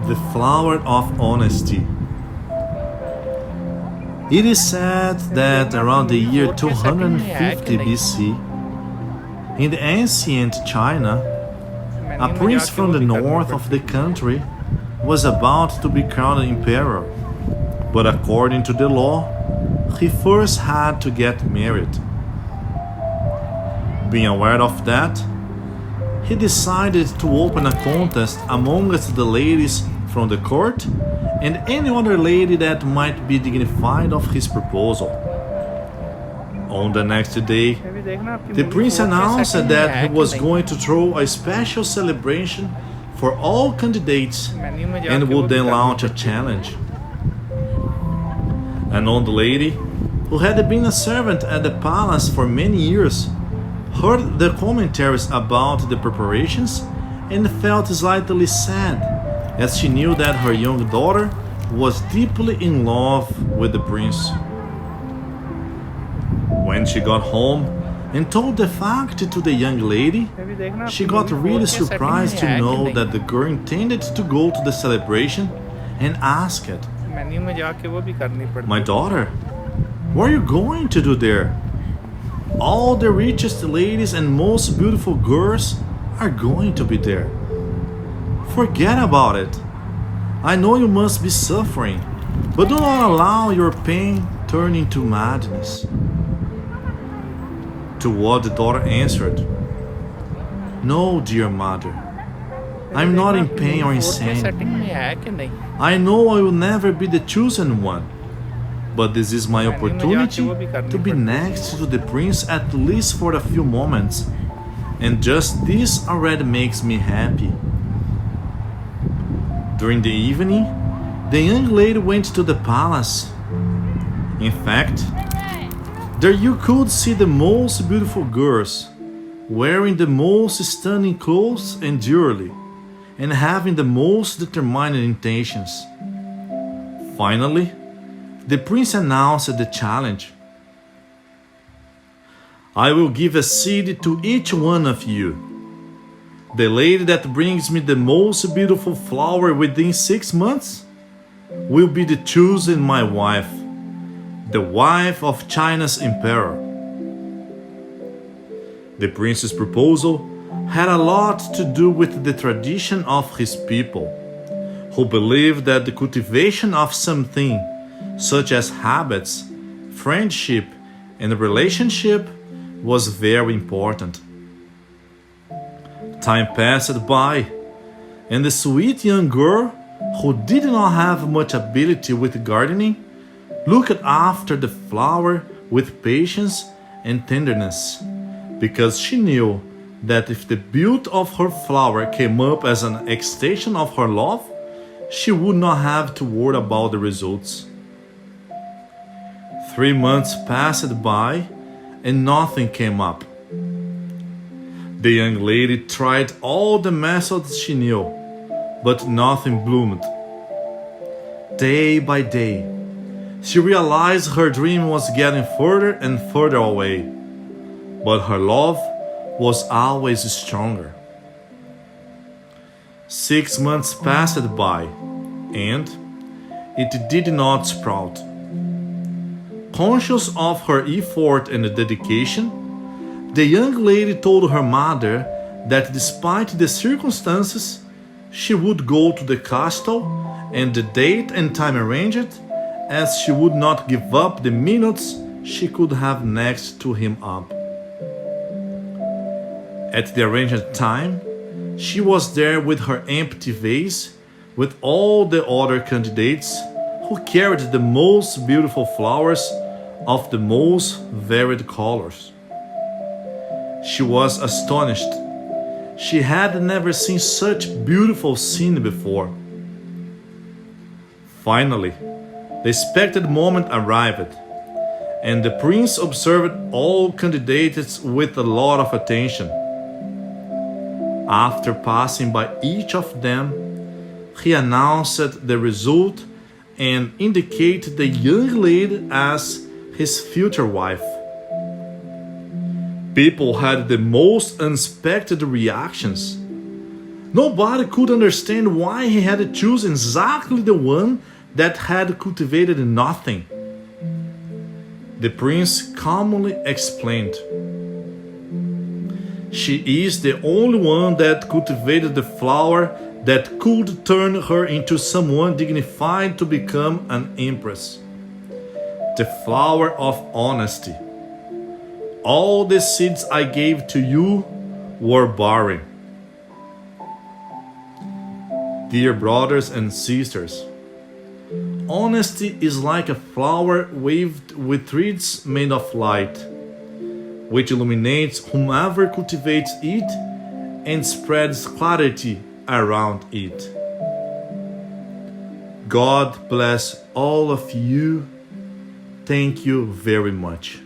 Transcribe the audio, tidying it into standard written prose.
The flower of honesty. It is said that around the year 250 BC, in the ancient China, a prince from the north of the country was about to be crowned emperor. But according to the law, he first had to get married. Being aware of that, he decided to open a contest amongst the ladies from the court and any other lady that might be dignified of his proposal. On the next day, the prince announced that he was going to throw a special celebration for all candidates and would then launch a challenge. An old lady, who had been a servant at the palace for many years, heard the commentaries about the preparations and felt slightly sad as she knew that her young daughter was deeply in love with the prince. When she got home and told the fact to the young lady, she got really surprised to know that the girl intended to go to the celebration and asked, "My daughter, what are you going to do there? All the richest ladies and most beautiful girls are going to be there. Forget about it. I know you must be suffering, but do not allow your pain turn into madness." To what the daughter answered, "No, dear mother, I'm not in pain or insane. I know I will never be the chosen one, but this is my opportunity to be next to the prince at least for a few moments, and just this already makes me happy." During the evening, the young lady went to the palace. In fact, there you could see the most beautiful girls, wearing the most stunning clothes and jewelry, and having the most determined intentions. Finally, the prince announced the challenge. "I will give a seed to each one of you. The lady that brings me the most beautiful flower within 6 months will be the chosen my wife, the wife of China's emperor." The prince's proposal had a lot to do with the tradition of his people, who believed that the cultivation of something, such as habits, friendship, and relationship, was very important. Time passed by, and the sweet young girl, who did not have much ability with gardening, looked after the flower with patience and tenderness, because she knew that if the beauty of her flower came up as an extension of her love, she would not have to worry about the results. 3 months passed by, and nothing came up. The young lady tried all the methods she knew, but nothing bloomed. Day by day, she realized her dream was getting further and further away, but her love was always stronger. 6 months passed by, and it did not sprout. Conscious of her effort and dedication, the young lady told her mother that despite the circumstances, she would go to the castle and the date and time arranged, as she would not give up the minutes she could have next to him up. At the arranged time, she was there with her empty vase, with all the other candidates who carried the most beautiful flowers of the most varied colors. She was astonished. She had never seen such beautiful scene before. Finally, the expected moment arrived, and the prince observed all candidates with a lot of attention. After passing by each of them, he announced the result and indicated the young lady as his future wife. People had the most unexpected reactions. Nobody could understand why he had chosen exactly the one that had cultivated nothing. The prince calmly explained, "She is the only one that cultivated the flower that could turn her into someone dignified to become an empress. The flower of honesty. All the seeds I gave to you were barren." Dear brothers and sisters, honesty is like a flower waved with threads made of light, which illuminates whomever cultivates it and spreads clarity around it. God bless all of you. Thank you very much.